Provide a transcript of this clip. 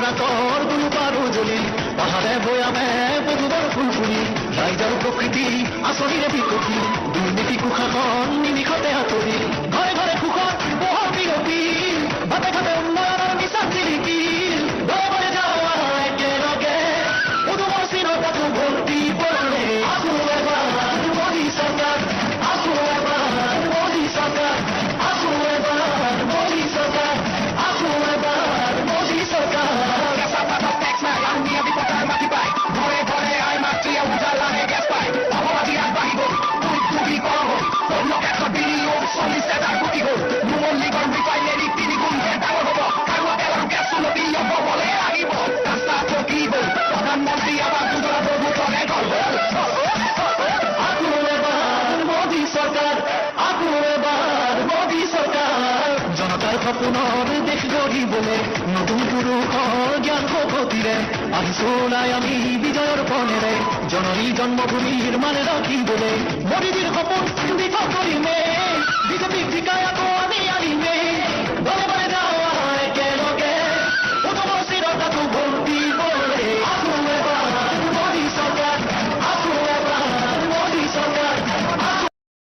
রাতর দুলু পারো জলি পাহাড়ে বয়ামে বধুবর ফুলফুলি রাইজার প্রকৃতি আসরিরে বিকৃতি দুর্নীতি কুখাখন নিমিখতে হাতরি ঘরে ঘরে কুখন বহর বিরতি ভাতে ভাতে উন্নয়নের মিশন চিলিকি দলে যাওয়া একে লগে বধুবর সিনতা তু ভর্তি পড়লে আসু এবার মোদী সরকার আসু এবার মোদী সরকার আসু এবার মোদী সরকার আসু এবার মোদী সরকার পুনর দেশ গড়ি বলে নতুন পুরুষ জ্ঞান গতিরে আহিছোলাই আমি বিজয়ৰ পনেৰে জননী জন্মভূমিৰ মানে ৰাখি বলে মোদীজীৰ সপোন বিফল কৰিমে বিজেপিক জিকাই আকৌ আমি আনিমে